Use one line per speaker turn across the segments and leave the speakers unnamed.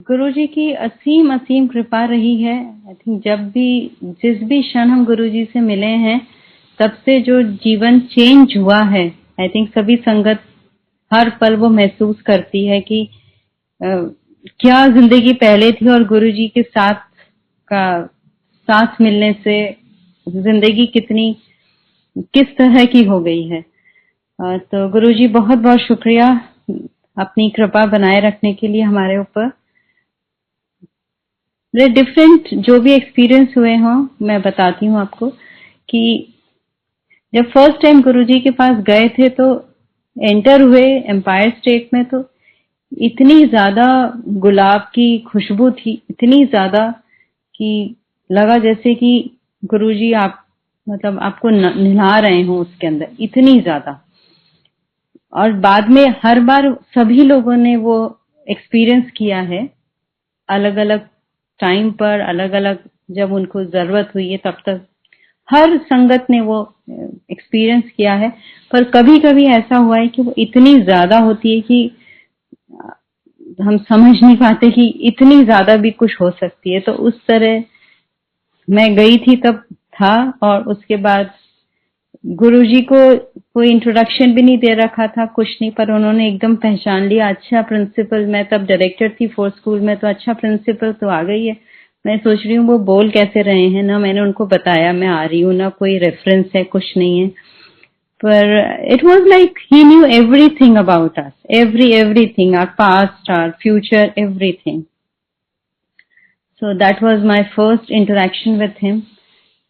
गुरुजी की असीम असीम कृपा रही है। आई थिंक जिस भी क्षण हम गुरुजी से मिले हैं तब से जो जीवन चेंज हुआ है, आई थिंक सभी संगत हर पल वो महसूस करती है कि क्या जिंदगी पहले थी और गुरुजी के साथ मिलने से जिंदगी किस तरह की हो गई है। तो गुरुजी बहुत बहुत शुक्रिया अपनी कृपा बनाए रखने के लिए हमारे ऊपर। मेरे डिफरेंट जो भी एक्सपीरियंस हुए हों मैं बताती हूँ आपको कि जब फर्स्ट टाइम गुरुजी के पास गए थे तो एंटर हुए एम्पायर स्टेट में, तो इतनी ज्यादा गुलाब की खुशबू थी, इतनी ज्यादा कि लगा जैसे कि गुरुजी आपको नहला रहे हो उसके अंदर, इतनी ज्यादा। और बाद में हर बार सभी लोगों ने वो एक्सपीरियंस किया है, अलग अलग टाइम पर, अलग अलग जब उनको जरूरत हुई है तब तक हर संगत ने वो एक्सपीरियंस किया है। पर कभी कभी ऐसा हुआ है कि वो इतनी ज्यादा होती है कि हम समझ नहीं पाते कि इतनी ज्यादा भी कुछ हो सकती है। तो उस तरह मैं गई थी तब था, और उसके बाद गुरुजी को कोई इंट्रोडक्शन भी नहीं दे रखा था, कुछ नहीं, पर उन्होंने एकदम पहचान लिया। अच्छा प्रिंसिपल, मैं तब डायरेक्टर थी 4th स्कूल में, तो अच्छा प्रिंसिपल तो आ गई है। मैं सोच रही हूँ वो बोल कैसे रहे हैं, ना मैंने उनको बताया मैं आ रही हूँ, ना कोई रेफरेंस है, कुछ नहीं है। पर it was like he knew everything about us, everything, our past, our future, everything. So that was my first interaction with him.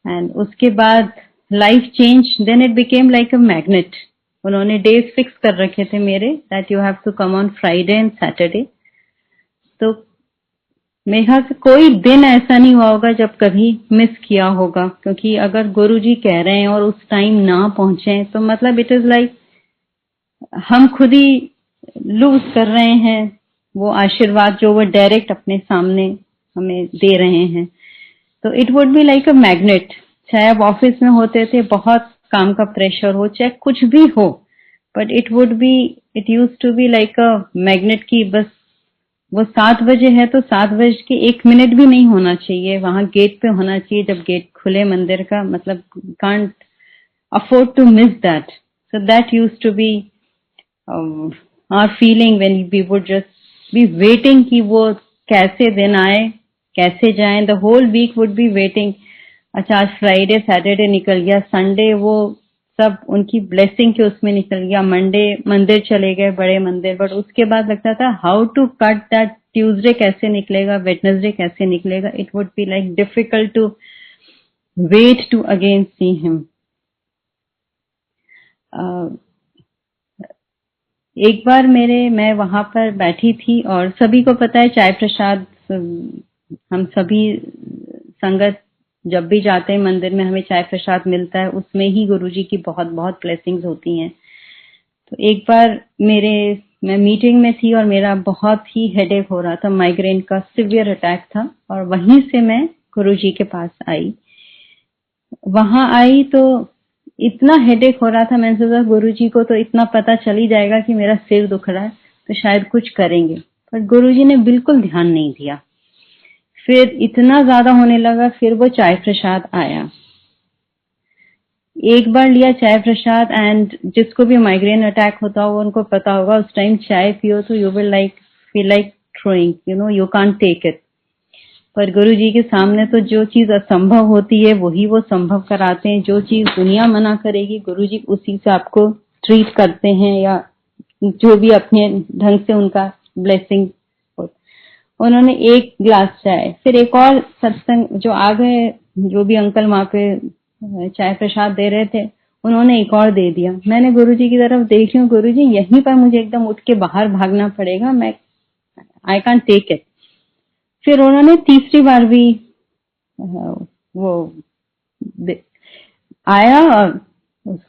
And उसके बाद life change, then it became like a magnet. उन्होंने days fix कर रखे थे मेरे, that you have to come on Friday and Saturday. तो मेरे ख्याल से कोई दिन ऐसा नहीं हुआ होगा जब कभी मिस किया होगा, क्योंकि अगर गुरुजी कह रहे हैं और उस टाइम ना पहुंचे तो मतलब इट इज लाइक हम खुद ही लूज कर रहे हैं वो आशीर्वाद जो वो डायरेक्ट अपने सामने हमें दे रहे हैं। तो it would be like a magnet. चाहे आप ऑफिस में होते थे, बहुत काम का प्रेशर हो, चाहे कुछ भी हो, but it use to be like a magnet की बस वो 7 बजे है तो 7 बज के 1 मिनट भी नहीं होना चाहिए, वहां गेट पे होना चाहिए जब गेट खुले मंदिर का, मतलब can't afford to miss that. So that use to be our feeling when we would just be waiting कि वो कैसे दिन आए, कैसे जाएं। The whole week would be waiting. अच्छा आज फ्राइडे सैटरडे निकल गया, संडे वो सब उनकी ब्लेसिंग के उसमें निकल गया, मंडे मंदिर चले गए, बड़े मंदिर। बट उसके बाद लगता था how to cut that, Tuesday कैसे निकलेगा, वेडनेसडे कैसे निकलेगा। It would be like difficult to wait to again see him. एक बार मैं वहां पर बैठी थी और सभी को पता है चाय प्रसाद, हम सभी संगत जब भी जाते हैं मंदिर में हमें चाय प्रसाद मिलता है, उसमें ही गुरुजी की बहुत बहुत ब्लेसिंग्स होती हैं। तो एक बार मैं मीटिंग में थी और मेरा बहुत ही हेडेक हो रहा था, माइग्रेन का सिवियर अटैक था, और वहीं से मैं गुरुजी के पास आई। वहां आई तो इतना हेडेक हो रहा था, मैंने सोचा गुरुजी को तो इतना पता चल ही जाएगा कि मेरा सिर दुख रहा है तो शायद कुछ करेंगे, पर गुरुजी ने बिल्कुल ध्यान नहीं दिया। फिर इतना ज्यादा होने लगा, फिर वो चाय प्रसाद आया। एक बार लिया चाय प्रसाद, एंड जिसको भी माइग्रेन अटैक होता हो उनको पता होगा उस टाइम चाय पियो तो you will feel like throwing, you can't take it. पर गुरुजी के सामने तो जो चीज असंभव होती है वही वो संभव कराते हैं। जो चीज दुनिया मना करेगी गुरुजी उसी से आपको ट्रीट करते हैं, या जो भी अपने ढंग से उनका ब्लेसिंग। उन्होंने एक गिलास चाय, फिर एक और सत्संग जो आ गए, जो भी अंकल वहां पे चाय प्रसाद दे रहे थे, उन्होंने एक और दे दिया। मैंने गुरुजी की तरफ देख रही हूँ, गुरुजी यहीं पर मुझे एकदम उठ के बाहर भागना पड़ेगा, मैं आई कांट टेक इट। फिर उन्होंने तीसरी बार भी वो आया, और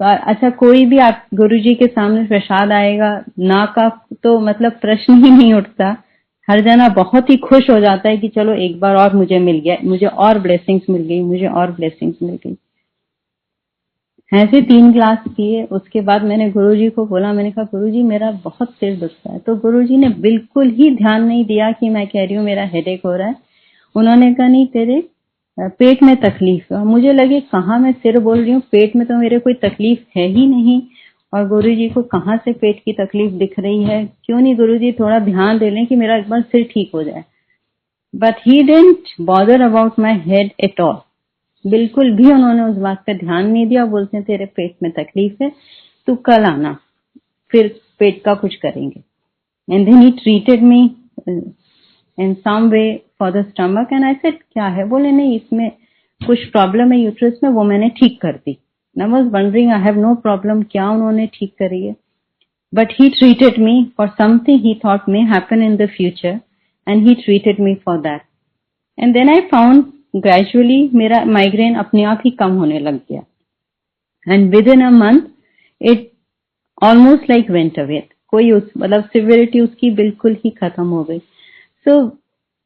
अच्छा कोई भी आप गुरुजी के सामने प्रसाद आएगा ना का तो मतलब प्रश्न ही नहीं उठता। हर जना बहुत ही खुश हो जाता है कि चलो एक बार और मुझे मिल गया, मुझे और ब्लेसिंग्स मिल गई, मुझे और ब्लेसिंग्स मिल गई। ऐसे 3 ग्लास पिए। उसके बाद मैंने गुरुजी को बोला, मैंने कहा गुरुजी मेरा बहुत सिर दुखता है। तो गुरुजी ने बिल्कुल ही ध्यान नहीं दिया कि मैं कह रही हूँ मेरा हेडेक हो रहा है। उन्होंने कहा नहीं तेरे पेट में तकलीफ है। मुझे लगे कहाँ मैं सिर बोल रही हूँ, पेट में तो मेरे कोई तकलीफ है ही नहीं, और गुरुजी को कहाँ से पेट की तकलीफ दिख रही है। क्यों नहीं गुरुजी थोड़ा ध्यान दे लें कि मेरा एक बार सिर ठीक हो जाए। But he didn't bother about my head at all. बिल्कुल भी उन्होंने उस बात पे ध्यान नहीं दिया। बोलते हैं तेरे पेट में तकलीफ है, तू कल आना, फिर पेट का कुछ करेंगे। And then he treated me in some way for the stomach. And I said क्या है? बोले नहीं इसमें कुछ प्रॉब्लम है यूट्रस में, वो मैंने ठीक कर दी। I was wondering I have no problem, क्या उन्होंने ठीक करी है? But he treated me for something he thought may happen in the future, and he treated me for that. And then I found gradually मेरा migraine अपने आप ही कम होने लग गया। And within a month it almost like went away. कोई उस मतलब सिवियरिटी उसकी बिल्कुल ही खत्म हो गई। So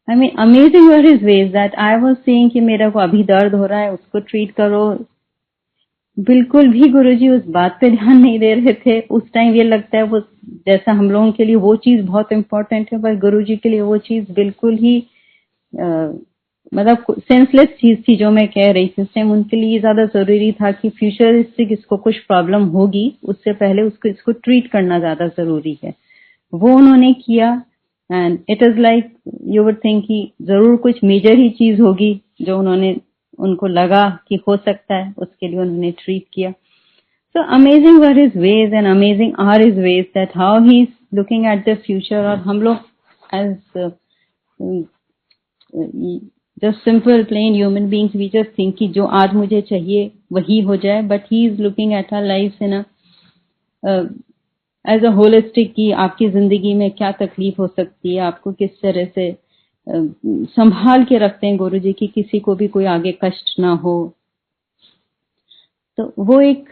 I mean amazing were his ways that I was saying कि मेरे को अभी दर्द हो रहा है, उसको ट्रीट करो। बिल्कुल भी गुरुजी उस बात पे ध्यान नहीं दे रहे थे। उस टाइम ये लगता है वो जैसा हम लोगों के लिए वो चीज बहुत इंपॉर्टेंट है, पर गुरुजी के लिए वो चीज बिल्कुल ही मतलब सेंसलेस चीज थी जो मैं कह रही थी। उस टाइम उनके लिए ज्यादा जरूरी था कि फ्यूचरिस्टिक इसको कुछ प्रॉब्लम होगी उससे पहले उसको इसको ट्रीट करना ज्यादा जरूरी है। वो उन्होंने किया। And it is like you would think कि जरूर कुछ मेजर ही चीज होगी जो उन्होंने उनको लगा कि हो सकता है, उसके लिए उन्होंने ट्रीट किया। So amazing were his ways and amazing are his ways, that how he's looking at the future। और हम लोग as just simple plain human beings we just think कि जो आज मुझे चाहिए वही हो जाए, but he is looking at our lives in a as a holistic कि आपकी जिंदगी में क्या तकलीफ हो सकती है, आपको किस तरह से संभाल के रखते हैं गुरुजी की किसी को भी कोई आगे कष्ट ना हो। तो वो एक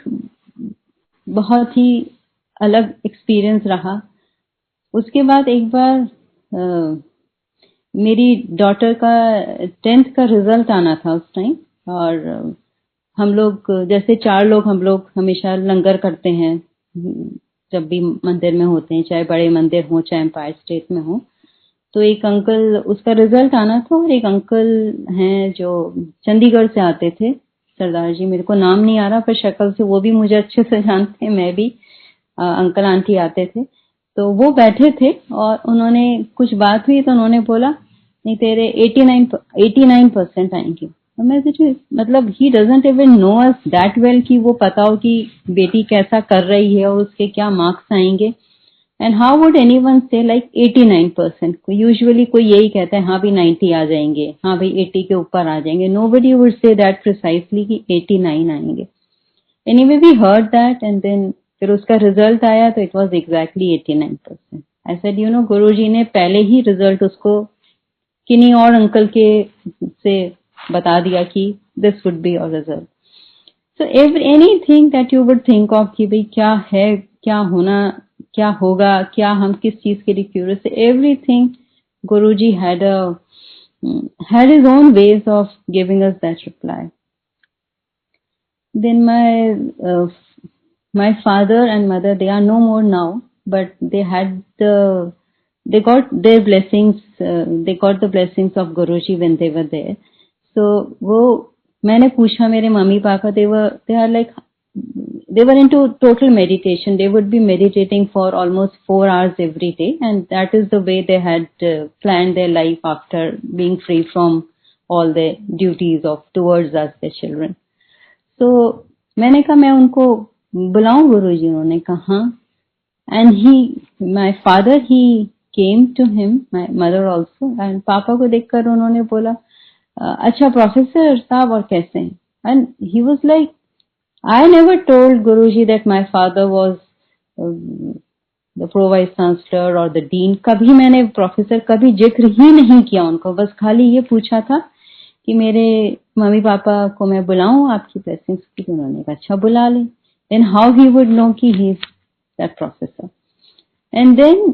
बहुत ही अलग एक्सपीरियंस रहा। उसके बाद एक बार मेरी डॉटर का 10th का रिजल्ट आना था उस टाइम, और हम लोग जैसे 4 लोग हम लोग हमेशा लंगर करते हैं जब भी मंदिर में होते हैं, चाहे बड़े मंदिर हो चाहे एम्पायर स्टेट में हो। तो एक अंकल उसका रिजल्ट आना था, और एक अंकल हैं जो चंडीगढ़ से आते थे, सरदार जी, मेरे को नाम नहीं आ रहा पर शक्ल से वो भी मुझे अच्छे से जानते हैं, मैं भी अंकल आंटी आते थे। तो वो बैठे थे और उन्होंने कुछ बात हुई तो उन्होंने बोला नहीं तेरे 89% आएंगे। और मैं सोची मतलब he doesn't even know us that well कि वो पता हो कि बेटी कैसा कर रही है और उसके क्या मार्क्स आएंगे। एंड हाउ वुड एनीवन से लाइक 89%? यूजुअली कोई यही कहता है हाँ भी 90 आ जाएंगे, हाँ भाई 80 के ऊपर आ जाएंगे। Nobody would say that precisely कि 89 आएंगे। Anyway we heard that, and then फिर उसका रिजल्ट आया तो it was exactly 89%। I said you know Guruji ने पहले ही रिजल्ट उसको किन्हीं और अंकल के से बता दिया कि this would be your result. So anything that you would think of कि भाई क्या है, क्या होना, क्या होगा, क्या हम किस चीज के लिए क्यूरियस है, everything Guruji had his own ways of giving us that reply. Then my father and mother, they are no more now, but they got their blessings, they got the blessings of Guruji when they were there. So वो मैंने पूछा मेरे mummy papa, they were into total meditation. They would be meditating for almost 4 hours every day, and that is the way they had planned their life after being free from all the duties of towards us, their children. So मैंने कहा मैं उनको बुलाऊं गुरुजी? उन्होंने कहा हाँ। And my father, he came to him, my mother also, and पापा को देखकर उन्होंने बोला अच्छा प्रोफेसर साहब और कैसे हैं? And he was like, I never told Guruji that my father was the pro vice chancellor or the dean. कभी मैंने प्रोफेसर कभी जिक्र ही नहीं किया उनको, बस खाली ये पूछा था कि मेरे मम्मी पापा को मैं बुलाऊं आपकी ब्लेसिंग्स की। उन्होंने कहा अच्छा बुला ले। Then how he would know कि he is that professor? And then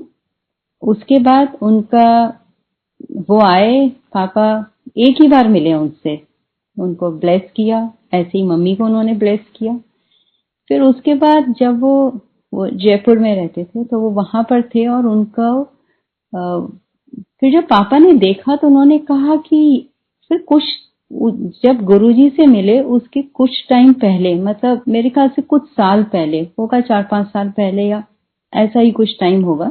उसके बाद उनका वो आए, पापा एक ही बार मिले उनसे, उनको ब्लेस किया, ऐसे ही मम्मी को उन्होंने ब्लेस किया। फिर उसके बाद जब वो जयपुर में रहते थे तो वो वहां पर थे और उनका फिर जब पापा ने देखा तो उन्होंने कहा कि फिर कुछ जब गुरुजी से मिले उसके कुछ टाइम पहले, मतलब मेरे ख्याल से कुछ साल पहले होगा, 4-5 साल पहले या ऐसा ही कुछ टाइम होगा,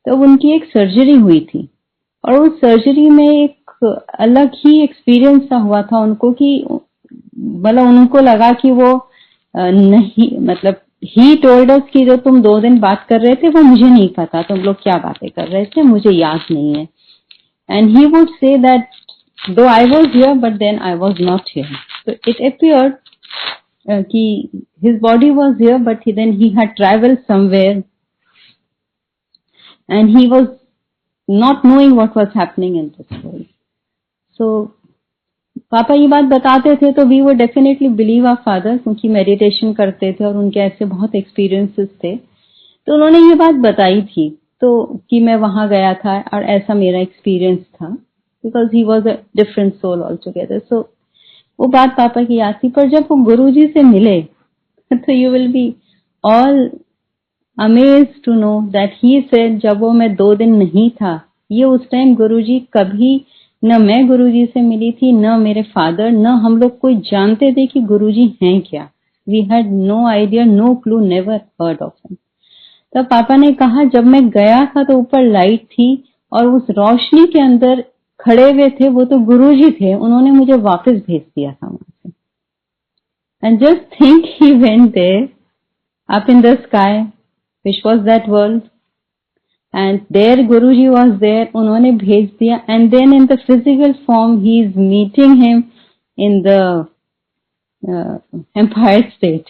तो उनकी एक सर्जरी हुई थी और उस सर्जरी में एक अलग ही एक्सपीरियंस सा हुआ था उनको कि मतलब उनको लगा कि वो नहीं, मतलब ही टोल्ड अस कि जो तुम 2 दिन बात कर रहे थे वो मुझे नहीं पता तुम लोग क्या बातें कर रहे थे, मुझे याद नहीं है. And he would say that though I was here but then I was not here. So it appeared कि his body was here but then he had traveled somewhere and he was not knowing what was happening in this world. So पापा ये बात बताते थे तो we would definitely believe our father क्योंकि meditation करते थे और उनके ऐसे बहुत एक्सपीरियंसेस थे. तो उन्होंने ये बात बताई थी तो कि मैं वहां गया था और ऐसा मेरा एक्सपीरियंस था because he was a different soul altogether. So वो बात पापा की याद थी. पर जब वो गुरुजी से मिले तो you will be all amazed to know that he said जब वो मैं 2 दिन नहीं था, ये उस टाइम गुरुजी कभी न मैं गुरुजी से मिली थी न मेरे फादर न हम लोग कोई जानते थे कि गुरुजी हैं क्या. We had no idea, no clue, never heard of him. तब पापा ने कहा जब मैं गया था तो ऊपर लाइट थी और उस रोशनी के अंदर खड़े हुए थे वो तो गुरुजी थे, उन्होंने मुझे वापस भेज दिया था वहां से. And just think he went there up in the sky which was that world and there Guruji was there, उन्होंने भेज दिया. And then in the physical form he is meeting him in the Empire State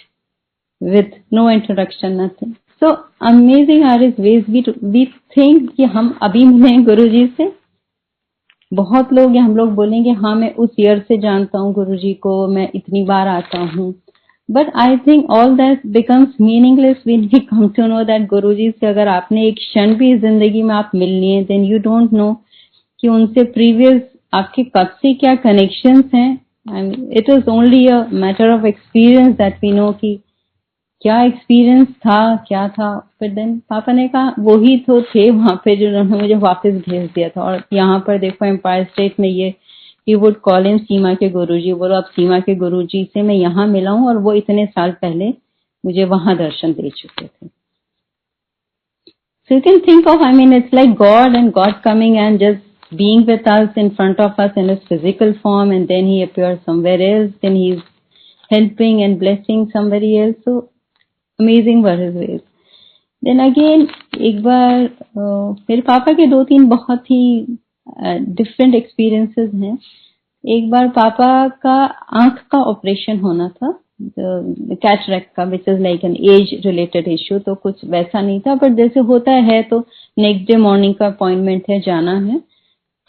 with no introduction, nothing. So amazing are his ways. We think कि हम अभी मिले गुरुजी से. बहुत लोग या हम लोग बोलेंगे हाँ मैं उस ईयर से जानता हूँ गुरुजी को, मैं इतनी बार आता हूँ. But I think all that becomes meaningless when we come to know that Guruji से अगर आपने एक क्षण भी जिंदगी में आप मिल लिए देन यू डोंट नो कि उनसे प्रीवियस आपके कब से क्या कनेक्शंस हैं. It is only a matter of experience that we know कि क्या एक्सपीरियंस था क्या था. फिर देन पापा ने कहा वो ही तो थे वहां पे जिन्होंने मुझे वापस भेज दिया था. और यहाँ पर देखो एम्पायर स्टेट में ये ही वुड कॉल इन सीमा के गुरुजी, बोलो अब सीमा के गुरुजी से मैं यहाँ मिला हूँ और वो इतने साल पहले मुझे वहां दर्शन दे चुके थे. So you can think of, I mean, it's like God and God coming and just being with us in front of us in his physical form, and then he appears somewhere else, then he's helping and blessing somebody else. So amazing were his ways. Then again एक बार मेरे पापा के 2-3 बहुत ही different experiences हैं. एक बार पापा का आंख का ऑपरेशन होना था, कैटरेक्ट का, which is like an age related issue. तो कुछ वैसा नहीं था बट जैसे होता है तो नेक्स्ट डे मॉर्निंग का अपॉइंटमेंट है, जाना है.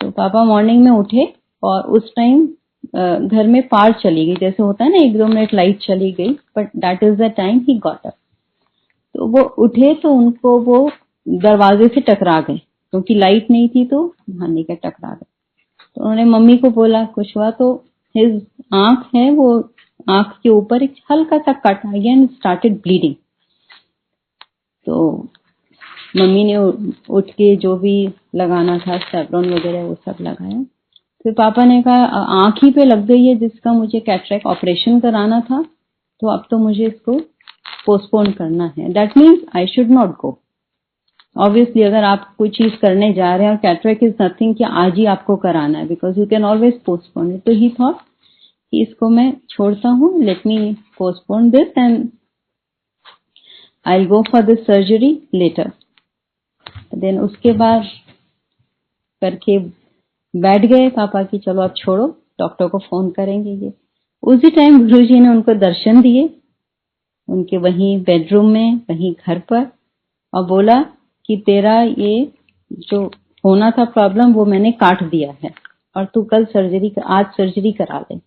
तो पापा मॉर्निंग में उठे और उस टाइम घर में पार चली गई, जैसे होता है ना 1-2 मिनट लाइट चली गई, but that is the time he got up. तो वो उठे तो उनको वो दरवाजे से टकरा गए क्योंकि लाइट नहीं थी तो भाने का टकरा गए. तो उन्होंने मम्मी को बोला कुछ हुआ, तो हिज आंख है वो आंख के ऊपर एक हल्का सा कट आ गया एंड स्टार्टेड ब्लीडिंग. तो मम्मी ने उठ के जो भी लगाना था सेवलॉन वगैरह वो सब लगाया. फिर पापा ने कहा आंख ही पे लग गई है जिसका मुझे कैटरेक्ट ऑपरेशन कराना था, तो अब तो मुझे इसको पोस्टपोन करना है. That means I should not go. Obviously अगर आप कोई चीज करने जा रहे हैं और कैटरेक्ट इज नथिंग कि आज ही आपको कराना है, because you can always postpone it. तो ही थॉट कि इसको मैं छोड़ता हूँ, let me postpone this and I will go for this surgery later. Then उसके बाद करके बैठ गए पापा की चलो अब छोड़ो, डॉक्टर को फोन करेंगे. ये उसी टाइम गुरुजी ने उनको दर्शन दिए उनके वहीं बेडरूम में, वहीं घर पर, और बोला कि तेरा ये जो होना था प्रॉब्लम वो मैंने काट दिया है और तू कल आज सर्जरी करा ले.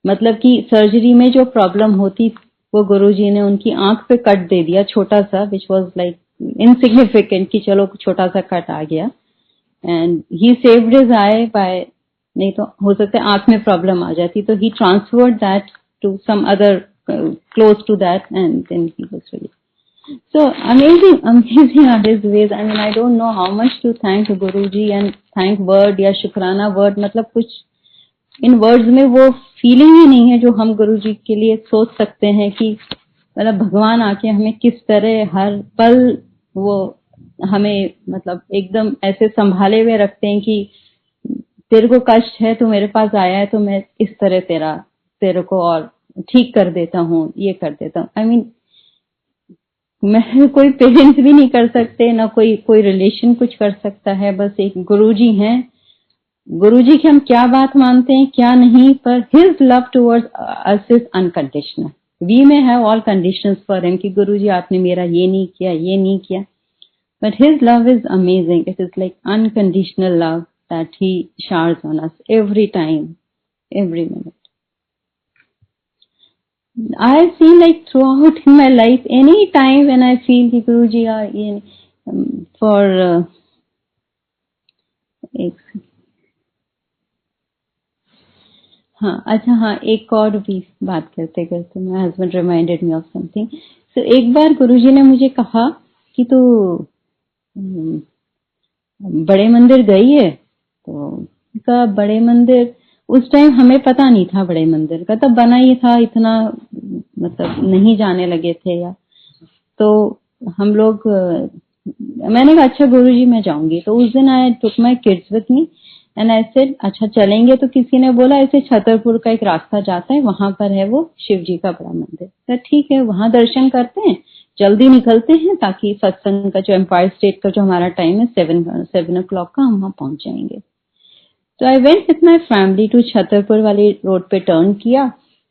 मतलब कि सर्जरी में जो प्रॉब्लम होती वो गुरुजी ने उनकी आंख पे कट दे दिया छोटा सा, विच वाज लाइक इनसिग्निफिकेंट कि चलो छोटा सा कट आ गया. एंड ही सेव्ड हिज आई नहीं तो हो सकता है आंख में प्रॉब्लम आ जाती. तो he transferred that to some other close to that, and then he was released. So amazing are his ways. I mean, I don't know how much to thank Guruji and thank word या शुक्राना word, मतलब कुछ इन words में वो feeling ही नहीं है जो हम गुरुजी के लिए सोच सकते हैं कि मतलब भगवान आके हमें किस तरह हर पल वो हमें मतलब एकदम ऐसे संभाले हुए रखते हैं कि तेरे को कष्ट है तो मेरे पास आया है तो मैं इस तरह तेरे को और ठीक कर देता हूँ, ये कर देता हूँ. आई मीन मैं कोई पेरेंट्स भी नहीं कर सकते, ना कोई रिलेशन कुछ कर सकता है. बस एक गुरुजी हैं. गुरुजी की हम क्या बात मानते हैं क्या नहीं, पर his love towards us is unconditional. We may have all conditions for him कि गुरुजी आपने मेरा ये नहीं किया, but his love is amazing. It is like unconditional love that he showers on us every time, every minute. I have seen like throughout in my life, any time when I feel कि गुरुजी for एक और भी बात करते करते my husband reminded me of something. So एक बार गुरुजी ने मुझे कहा कि तू बड़े मंदिर गई है, तो का बड़े मंदिर उस टाइम हमें पता नहीं था बड़े मंदिर का, तब बना ही था, इतना मतलब नहीं जाने लगे थे. या तो हम लोग मैंने कहा अच्छा गुरुजी मैं जाऊंगी. तो उस दिन I took my kids with me and I said अच्छा चलेंगे. तो किसी ने बोला ऐसे छतरपुर का एक रास्ता जाता है, वहां पर है वो शिव जी का बड़ा मंदिर. तो ठीक है वहां दर्शन करते हैं, जल्दी निकलते हैं ताकि सत्संग का जो एम्पायर स्टेट का जो हमारा टाइम है 7 o'clock का, हम वहां पहुंच जाएंगे. तो I went with my family to Chhatarpur वाली रोड पे टर्न किया.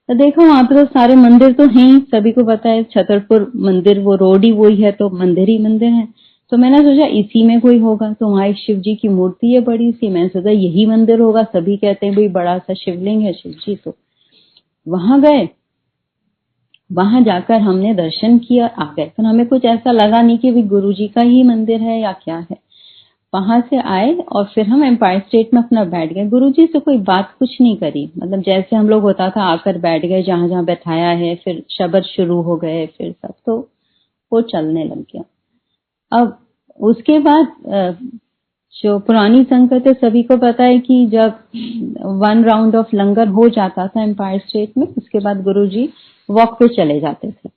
तो देखो वहां पे तो सारे मंदिर तो हैं ही, सभी को पता है छतरपुर मंदिर वो रोड ही वही है, तो मंदिर ही मंदिर है. तो मैंने सोचा इसी में कोई होगा. तो वहां एक शिव जी की मूर्ति है बड़ी सी, मैंने सोचा यही मंदिर होगा, सभी कहते हैं भाई बड़ा सा शिवलिंग है शिव जी. तो वहां गए, वहां जाकर हमने दर्शन किया, आ गए. पर हमें कुछ ऐसा लगा नहीं कि गुरु जी का ही मंदिर है या क्या है. वहां से आए और फिर हम एम्पायर स्टेट में अपना बैठ गए. गुरुजी से कोई बात कुछ नहीं करी, मतलब जैसे हम लोग होता था आकर बैठ गए जहां जहां बैठाया है, फिर शब्द शुरू हो गए, फिर सब तो वो चलने लग गया. अब उसके बाद जो पुरानी संगत है सभी को पता है कि जब 1 राउंड ऑफ लंगर हो जाता था एम्पायर स्टेट में, उसके बाद गुरुजी वॉक पे चले जाते थे.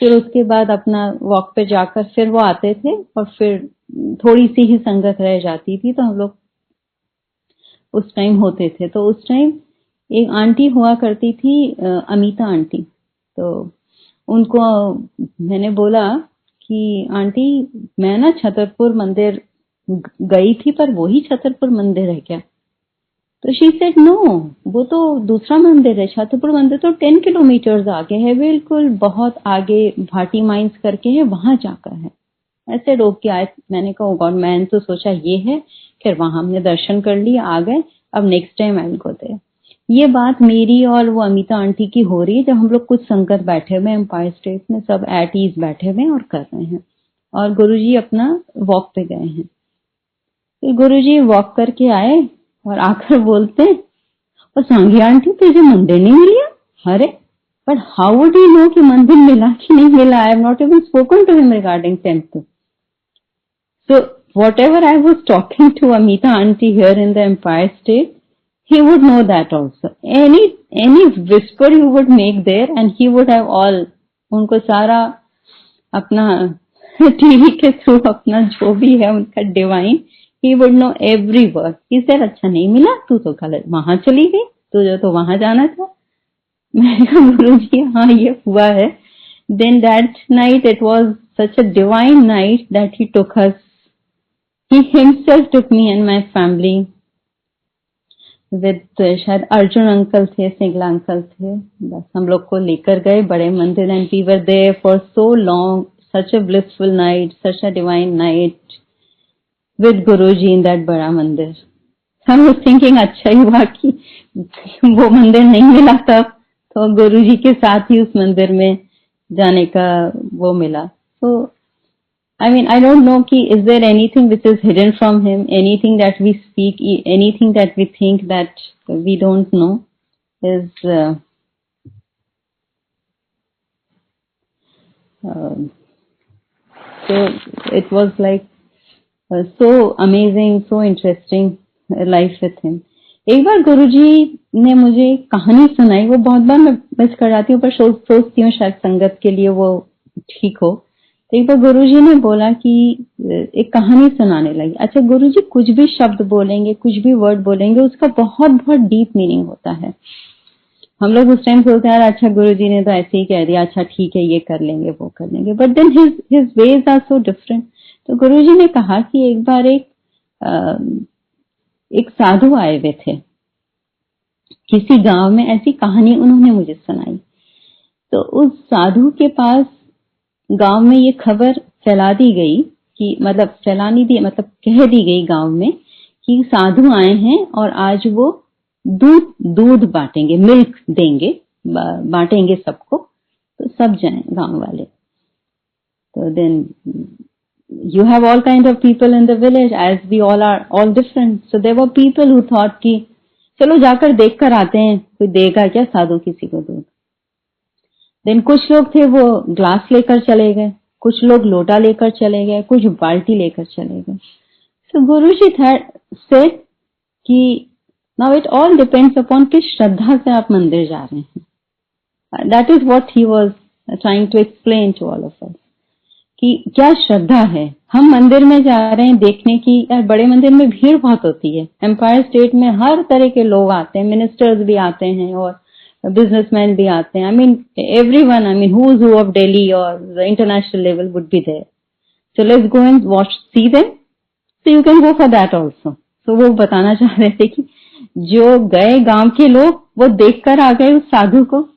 फिर उसके बाद अपना वॉक पे जाकर फिर वो आते थे और फिर थोड़ी सी ही संगत रह जाती थी. तो हम लोग उस टाइम होते थे. तो उस टाइम एक आंटी हुआ करती थी अमिता आंटी. तो उनको मैंने बोला कि आंटी मैं ना छतरपुर मंदिर गई थी, पर वही छतरपुर मंदिर है क्या? तो शी सेड नो, वो तो दूसरा मंदिर है. छतरपुर मंदिर तो 10 किलोमीटर आगे है, बिल्कुल बहुत आगे भाटी माइंस करके है, वहां जाकर है. ऐसे रोक के आए. मैंने कहा गॉड, मैंने तो सोचा ये है. फिर वहां हमने दर्शन कर लिए, आ गए. अब next time I will go there. ये बात मेरी और वो अमिता आंटी की हो रही है जब हम लोग कुछ संगत बैठे हुए एम्पायर स्टेट में, सब एट ईज बैठे हुए और कर रहे हैं और गुरुजी अपना वॉक पे गए हैं. फिर गुरुजी वॉक करके आए और आकर बोलते और सांगी आंटी तुझे मंदिर नहीं मिला? अरे but how would you know कि मंदिर मिला कि नहीं मिला? I have not even spoken to him regarding temple. So whatever I was talking to Amita auntie here in the Empire State, he would know that also. Any whisper you would make there and he would have all, उनको सारा अपना TV के through अपना जो भी है उनका divine, he would know every word. He said अच्छा नहीं मिला, तू तो कल वहां चली गई, तुझे तो वहां जाना था. मैंने कहा गुरुजी हाँ ये हुआ है. Then that night it was such a divine night that he took us. He himself took me and my family with शायद अर्जुन अंकल थे, सिंगला अंकल थे, बस हम लोग को लेकर गए बड़े मंदिर. And we were there for so long. Such a blissful night, such a divine night with Guruji in that Bada Mandir. हम वाज थिंकिंग अच्छा ही हुआ कि वो मंदिर नहीं मिला तब, तो गुरुजी के साथ ही उस मंदिर में जाने का वो मिला. तो I mean, I don't know ki is there anything which is hidden from him, anything that we speak, anything that we think that we don't know is So it was like so amazing, so interesting life with him. एक बार गुरुजी ने मुझे कहानी सुनाई, वो बहुत बार मैं miss कर जाती हूँ, पर सोचती हूँ शायद संगत के लिए वो ठीक हो। तो एक बार गुरुजी ने बोला कि एक कहानी सुनाने लगी। अच्छा, गुरुजी कुछ भी शब्द बोलेंगे, कुछ भी वर्ड बोलेंगे, उसका बहुत बहुत डीप मीनिंग होता है। हम लोग उस टाइम सोचते हैं अच्छा गुरुजी ने तो ऐसे ही कह दिया, अच्छा ठीक है ये कर लेंगे वो कर लेंगे, but then his ways are so different. तो गुरुजी ने कहा कि एक बार एक साधु आए हुए थे किसी गांव में, ऐसी कहानी उन्होंने मुझे सुनाई। तो उस साधु के पास गांव में ये खबर फैला दी गई कि मतलब फैलानी दी मतलब कह दी गई गांव में कि साधु आए हैं और आज वो दूध बांटेंगे, मिल्क देंगे, बांटेंगे सबको। तो सब जाएं गांव वाले। तो then you have all kind of people in the village, as we all are all different, so there were people who thought कि चलो जाकर देख कर आते हैं, कोई देगा क्या साधु किसी को दूध। देन कुछ लोग थे वो ग्लास लेकर चले गए, कुछ लोग लोटा लेकर चले गए, कुछ बाल्टी लेकर चले गए। So गुरुजी said कि now it all depends upon किस श्रद्धा से आप मंदिर जा रहे हैं। That is what he was trying to explain to all of us कि क्या श्रद्धा है। हम मंदिर में जा रहे हैं देखने की, यार बड़े मंदिर में भीड़ बहुत होती है। एम्पायर स्टेट में हर तरह के लोग आते हैं, मिनिस्टर्स भी आते हैं और बिजनेसमैन भी आते हैं। I mean everyone, I mean who is who of Delhi और the international level would be there. So let's go and watch see them, so you can go for that also. So वो बताना चाह रहे थे कि जो गए गांव के लोग वो देखकर आ गए उस साधु को।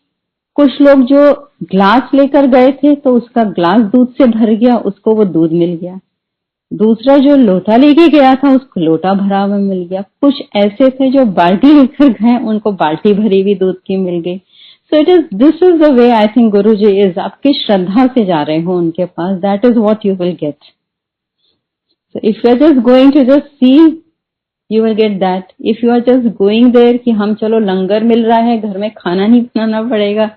कुछ लोग जो ग्लास लेकर गए थे तो उसका ग्लास दूध से भर गया, उसको वो दूध मिल गया। दूसरा जो लोटा लेके गया था उसको लोटा भरा हुआ मिल गया। कुछ ऐसे थे जो बाल्टी लेकर गए, उनको बाल्टी भरी हुई दूध की मिल गई। So this is the way I think Guruji is. आप किस श्रद्धा से जा रहे हो उनके पास, that is what you will get. So if you are just going to just see, you will get that. If you are just going there कि हम चलो लंगर मिल रहा है, घर में खाना नहीं बनाना पड़ेगा,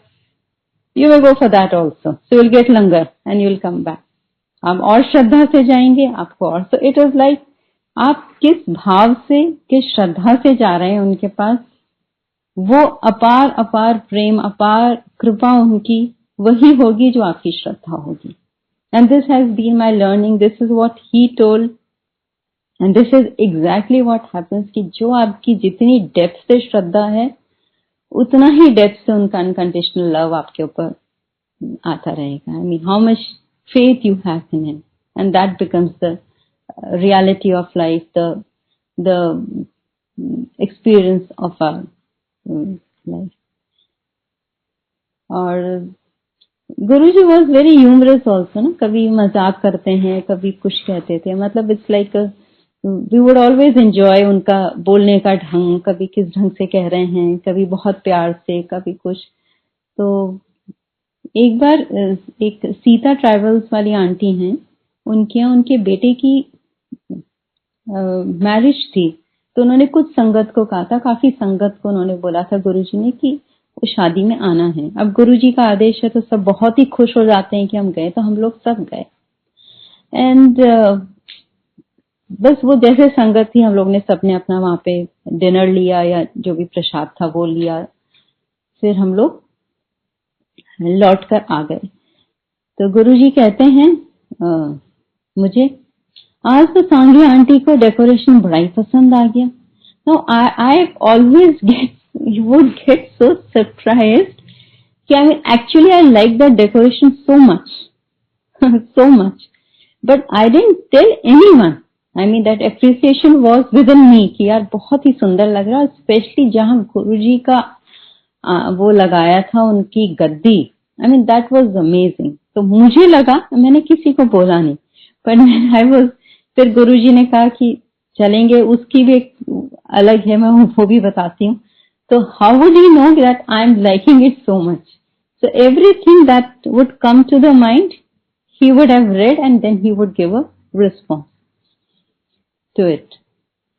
you will go for that also. So you will get langar and you will come back. आप और श्रद्धा से जाएंगे आपको और। So it is like आप किस भाव से, किस श्रद्धा से जा रहे हैं उनके पास, वो अपार अपार प्रेम, अपार कृपा उनकी वही होगी जो आपकी श्रद्धा होगी। And this has been my learning. This is what he told. And this is exactly what happens कि जो आपकी जितनी डेप्थ से श्रद्धा है उतना ही डेप्थ से उनका अनकंडीशनल लव आपके ऊपर आता रहेगा। I mean, how much faith you have in him, and that becomes the reality of life, the experience of our life. और गुरुजी was very humorous also ना, कभी मजाक करते हैं, कभी कुछ कहते थे, मतलब it's like we would always enjoy उनका बोलने का ढंग, कभी किस ढंग से कह रहे हैं, कभी बहुत प्यार से, कभी कुछ। तो एक बार एक सीता ट्रैवल्स वाली आंटी हैं, उनके यहाँ उनके बेटे की मैरिज थी, तो उन्होंने कुछ संगत को कहा था, काफी संगत को उन्होंने बोला था गुरुजी ने कि वो शादी में आना है। अब गुरुजी का आदेश है तो सब बहुत ही खुश हो जाते हैं कि हम गए, तो हम लोग सब गए। एंड बस वो जैसे संगत थी, हम लोग ने सबने अपना वहां पे डिनर लिया या जो भी प्रसाद था वो लिया, फिर हम लोग लौट कर आ गए। तो गुरुजी कहते हैं मुझे आज तो सांगी आंटी को डेकोरेशन बड़ा ही पसंद आ गया। No I always would get so surprised कि I mean actually I like that decoration so much but I didn't tell anyone. I mean that appreciation was within me कि यार बहुत ही सुंदर लग रहा है, स्पेशली जहाँ गुरुजी का वो लगाया था उनकी गद्दी। I mean that was amazing. तो मुझे लगा, मैंने किसी को बोला नहीं, पर फिर गुरुजी ने कहा कि चलेंगे, उसकी भी एक अलग है, मैं वो भी बताती हूँ। तो how would he know that I am liking it so much? So everything that would come to the mind, he would have read and then he would give a response to it.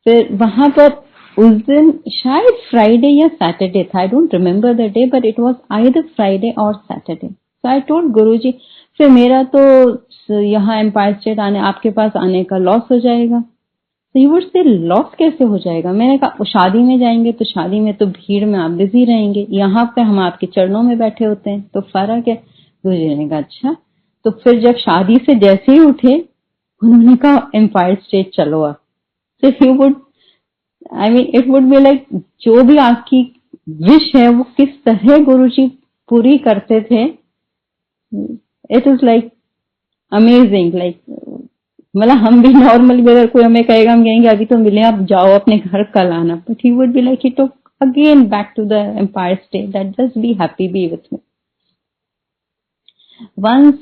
फिर वहां पर उस दिन शायद Friday या Saturday था, I don't remember the day, but it was either Friday और Saturday. So I told गुरुजी, फिर मेरा तो यहाँ एम्पायर स्टेट आने आपके पास आने का लॉस हो जाएगा। तो ही वुड से लॉस कैसे हो जाएगा? मैंने कहा शादी में जाएंगे तो शादी में तो भीड़ में आप बिजी रहेंगे, यहाँ पे हम आपके चरणों में बैठे होते हैं, तो फर्क है। गुरुजी ने कहा अच्छा। तो फिर जब शादी से जैसे ही उठे उन्होंने कहा एम्पायर स्टेट चलो आप। तो he would I mean it would be like जो भी आपकी विश है वो किस तरह गुरुजी पूरी करते थे। It is like amazing. Like मतलब हम भी नॉर्मली अगर कोई हमें कहेगा हम कहेंगे अभी तो मिले आप जाओ अपने घर कल आना, but he would be like he took again back to the Empire State that just be happy be with me. Once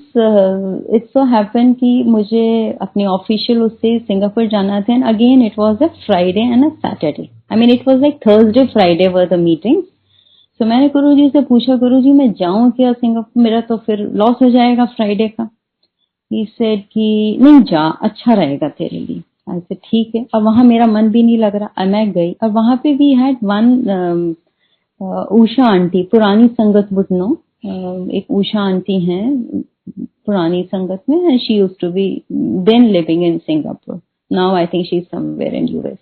it so happen कि मुझे अपनी ऑफिशियल उससे सिंगापुर जाना था, and again it was a Friday and a Saturday. I mean it was like Thursday Friday were the meeting. तो मैंने गुरुजी से पूछा गुरुजी मैं जाऊं क्या सिंगापुर, मेरा तो फिर लॉस हो जाएगा फ्राइडे का। ही सेड कि नहीं जा, अच्छा रहेगा तेरे लिए। आई सेड ठीक है। अब वहां मेरा मन भी नहीं लग रहा, अब मैं गई। और वहां पे we had one Usha aunty, पुरानी संगत वुड नो, एक उषा आंटी हैं पुरानी संगत में, she used to be then living in Singapore, now I think she is somewhere in US.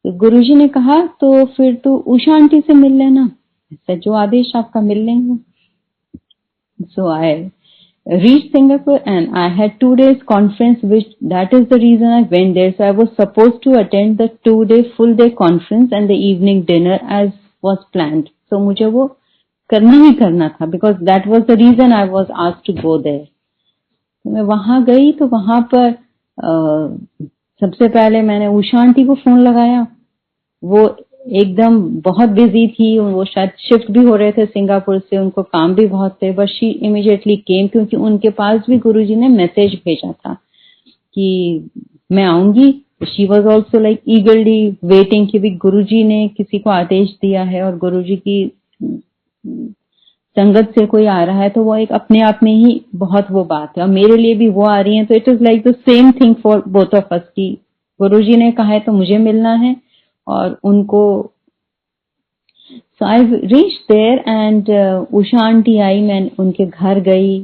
तो गुरुजी ने कहा तो फिर तो उषा आंटी से मिल लेना, जो आदेश आपका मिल लेंगे। So I reached Singapore and I had 2 days conference, which that is the reason I went there. So I was supposed to attend the 2-day full day conference and the evening dinner as was planned. So मुझे वो करना ही करना था because that was the reason I was asked to go there. तो मैं वहां गई तो वहां पर सबसे पहले मैंने उषा आंटी को फोन लगाया। वो एकदम बहुत बिजी थी, वो शायद शिफ्ट भी हो रहे थे सिंगापुर से, उनको काम भी बहुत थे, बट शी इमीडिएटली केम क्योंकि उनके पास भी गुरुजी ने मैसेज भेजा था कि मैं आऊंगी। She was also like ईगरली waiting कि भी गुरुजी ने किसी को आदेश दिया है और गुरुजी की संगत से कोई आ रहा है तो वो एक अपने आप में ही बहुत वो बात है, और मेरे लिए भी वो आ रही है। तो it is like the same thing for both of us कि गुरुजी ने कहा है तो मुझे मिलना है और उनको। So I reach there and Usha aunty आई, मैं उनके घर गई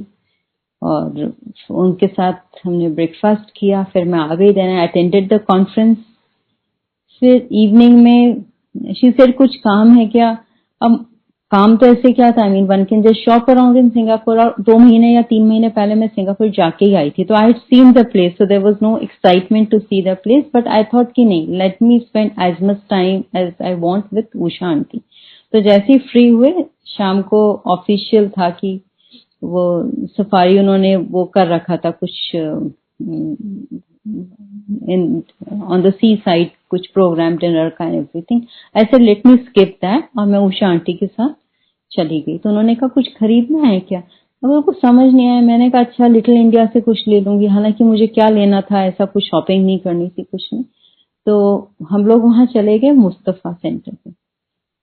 और उनके साथ हमने ब्रेकफास्ट किया, फिर मैं आ गई। Then I attended the conference. फिर इवनिंग में शी सेड कुछ काम है क्या? अब काम तो ऐसे क्या था, I mean one can just shop around in Singapore, और 2 महीने या 3 महीने पहले मैं सिंगापुर जाके ही आई थी, तो I had seen the place, so there was no excitement to see the place, but I thought कि नहीं, let me spend as much time as I want with Usha aunty. तो जैसे ही फ्री हुए शाम को ऑफिशियल था कि वो सफारी उन्होंने वो कर रखा था कुछ in on the sea side, कुछ प्रोग्राम डिनर का and everything. I said let me skip that, और मैं उषा आंटी के साथ चली गई। तो उन्होंने कहा कुछ खरीदना है क्या? अब उनको समझ नहीं आया। मैंने कहा अच्छा लिटिल इंडिया से कुछ ले लूंगी, हालांकि मुझे क्या लेना था, ऐसा कुछ शॉपिंग नहीं करनी थी कुछ नहीं। तो हम लोग वहां चले गए मुस्तफा सेंटर पे।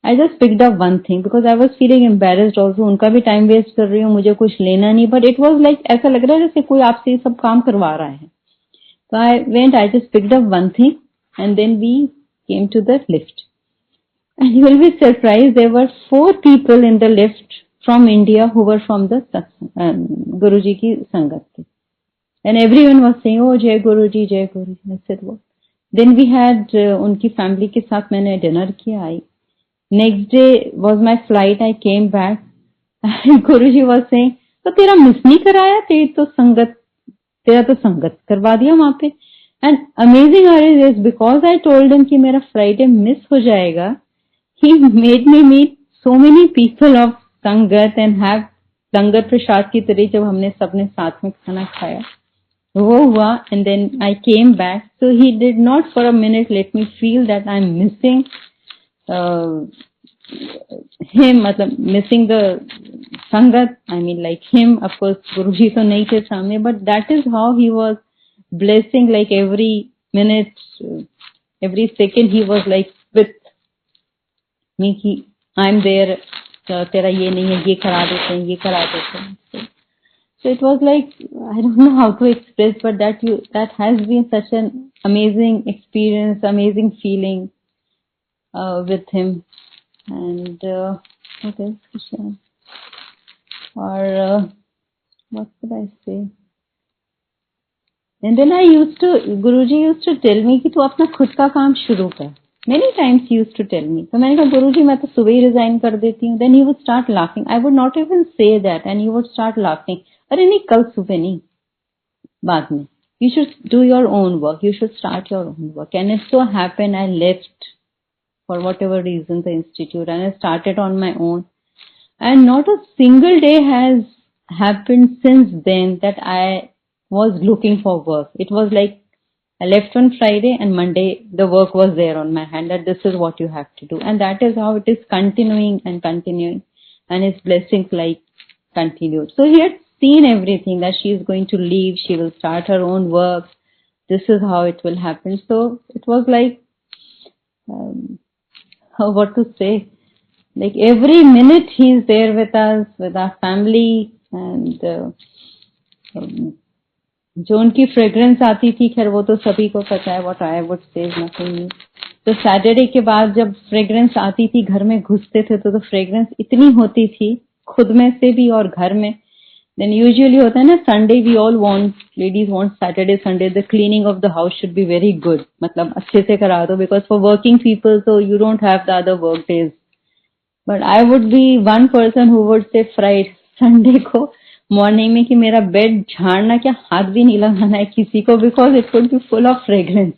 I just picked up one thing because I was feeling embarrassed also, उनका भी टाइम वेस्ट कर रही हूँ, मुझे कुछ लेना नहीं, बट इट वॉज लाइक ऐसा लग रहा है जैसे कोई आपसे ये सब काम करवा रहा है। So I just picked up one thing and then we came to the lift. And you will be surprised, there were 4 people in the lift from India who were from the Guruji ki Sangat. And everyone was saying, oh Jai Guruji, Jai Guruji. I said, what? Then we had unki family ke saath maine dinner kiya. Next day was my flight, I came back. And Guruji was saying, तो तेरा miss नहीं कराया, तेरा तो संगत करवा दिया वहां पे। And amazing are is because I told him कि मेरा फ्राइडे मिस हो जाएगा, he made me meet so many people of sangat and have sangat prasad की तरह जब हमने सबने साथ में खाना खाया वो हुआ। And then I came back, so he did not for a minute let me feel that I am missing him, मतलब missing the संगत। I mean like him, of course गुरुजी तो नहीं थे सामने, but that is how he was blessing, like every minute, every second he was like with me कि I'm there, तेरा ये नहीं है, ये करा देते हैं, ये करा देते हैं। So it was like, I don't know how to express, but that has been such an amazing experience, amazing feeling with him. And what else? और what could I say? And then Guruji used to tell me कि तू अपना खुद का काम शुरू कर. Many times he used to tell me. तो मैंने कहा गुरुजी मैं तो सुबह ही रिजाइन कर देती हूँ. Then he would start laughing. I would not even say that and he would start laughing. अरे नहीं कल सुबह नहीं, बाद में. You should do your own work. You should start your own work. And it so happened I left for whatever reason the institute and I started on my own. And not a single day has happened since then that I was looking for work. It was like I left on Friday and Monday the work was there on my hand that this is what you have to do. And that is how it is continuing and continuing. And his blessings like continued. So he had seen everything that she is going to leave. She will start her own work. This is how it will happen. So it was like, what to say? Like every minute he is there with us, with our family and जो उनकी fragrance आती थी खैर वो तो सभी को पता है. What I would say is nothing new. तो सैटरडे के बाद जब फ्रेग्रेंस आती थी घर में घुसते थे तो फ्रेग्रेंस इतनी होती थी खुद में से भी और घर में. देन यूजुअली होता है ना Sunday we all want ladies want Saturday Sunday the cleaning of the house should be very good. मतलब अच्छे से करा दो बिकॉज फॉर वर्किंग पीपल तो you don't have the other work days. But I would be one person who would say Friday Sunday को morning में कि मेरा बेड झाड़ना क्या हाथ भी नहीं लगाना है किसी को because it would B full of fragrance.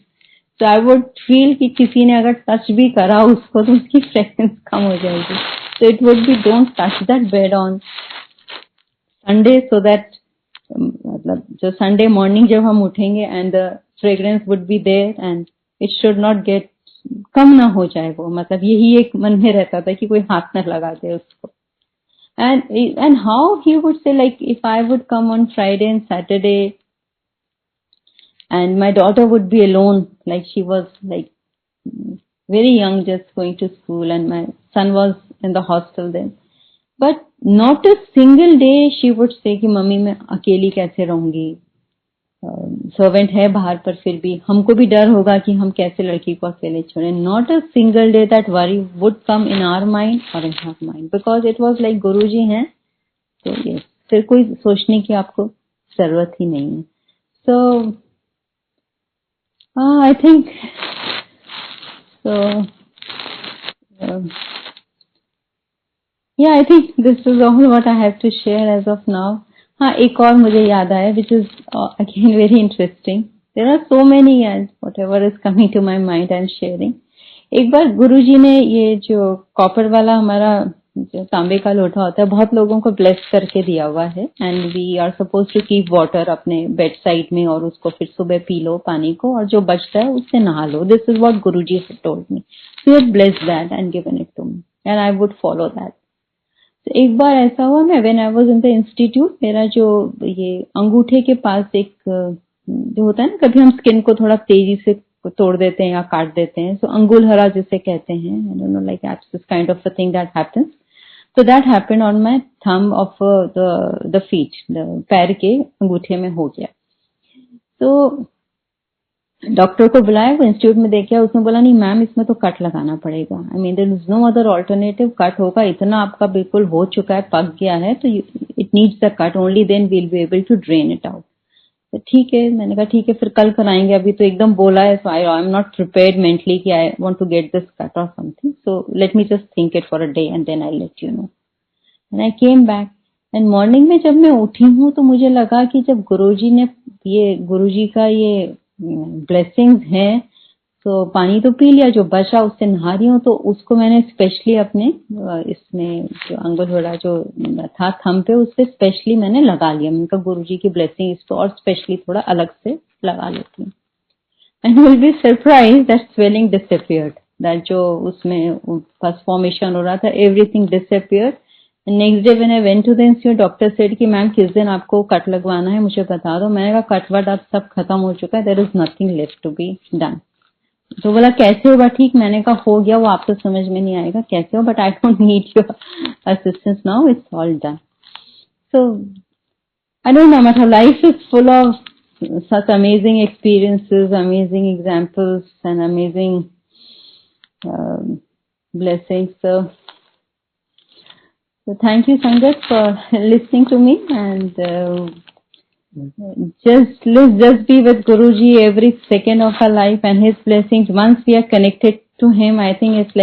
So I would feel कि किसी ने अगर टच भी करा उसको तो उसकी फ्रेग्रेंस कम हो जाएगी. So it would be don't touch that bed on Sunday so that मतलब जो संडे मॉर्निंग जब हम उठेंगे and the fragrance would be there and it should not get कम ना हो जाए वो. मतलब यही एक मन में रहता था कि कोई हाथ न लगा दे उसको. And how he would say like if I would come on Friday and Saturday and my daughter would be alone like she was like very young just going to school and my son was in the hostel then but not a single day she would say कि mummy मैं अकेली कैसे रहूंगी. Servant है बाहर पर फिर भी हमको भी डर होगा कि हम कैसे लड़की को अकेले छोड़े. Not a single day that worry would come in our mind और in her mind because it was like Guruji हैं तो ये फिर कोई सोचने की आपको जरूरत ही नहीं है. So I think so yeah I think this is all what I have to share as of now. हाँ एक और मुझे याद आया which is again very interesting. There are so many and whatever is coming to my mind I am sharing. एक बार गुरुजी ने ये जो कॉपर वाला हमारा जो तांबे का लोटा होता है बहुत लोगों को ब्लेस करके दिया हुआ है and we are suppose to keep water अपने बेड साइड में और उसको फिर सुबह पी लो पानी को और जो बचता है उससे नहा लो. This is what Guruji had told me. So he had blessed that and given it to me and I would follow that. तो एक बार ऐसा हुआ मैं when I was in the institute मेरा जो ये अंगूठे के पास एक जो होता है ना कभी हम स्किन को थोड़ा तेजी से तोड़ देते हैं या काट देते हैं. सो अंगुलहरा जिसे कहते हैं आई don't know like abscess kind of a thing that happens. So that happened on my thumb of the feet the पैर के अंगूठे में हो गया. तो डॉक्टर को बुलाया वो इंस्टीट्यूट में देखा उसने बोला नहीं मैम इसमें तो कट लगाना पड़ेगा. I mean there is no other alternative. Cut होगा इतना आपका बिल्कुल हो चुका है पक गया है तो it needs the cut only then we will be able to drain it out. तो ठीक है मैंने कहा ठीक है फिर कल कराएंगे अभी तो एकदम बोला है so I am not prepared mentally कि I want to get this cut और something. So let me just think it for a day and then I let you know. And I came back and morning में जब मैं उठी हूँ तो मुझे लगा कि जब गुरुजी का ये ब्लेसिंग्स हैं तो पानी तो पी लिया जो बचा उससे नहा रही हूँ तो उसको मैंने स्पेशली अपने इसमें जो अंगुलहरा जो था थंब पे उस पे स्पेशली मैंने लगा लिया. मैंने गुरुजी की ब्लेसिंग इस पे और स्पेशली थोड़ा अलग से लगा लेती हूँ. And you will be surprised that swelling disappeared. That जो उसमें फर्स्ट फॉर्मेशन हो रहा था everything disappeared. Next day when I went to the institute doctor said कि मैम किस दिन आपको कट लगवाना है मुझे बता दो. मैंने कहा कट वट अब सब खत्म हो चुका है there is nothing left to be done. तो बोला कैसे होगा ठीक. मैंने कहा हो गया वो आप तो समझ में नहीं आएगा कैसे हो but I don't need your assistance now it's all done. So I don't know मतलब life is full of such amazing experiences, amazing examples and amazing blessings. So So thank you, Sangat, for listening to me, and let's be with Guruji every second of our life and his blessings. Once we are connected to him, I think it's like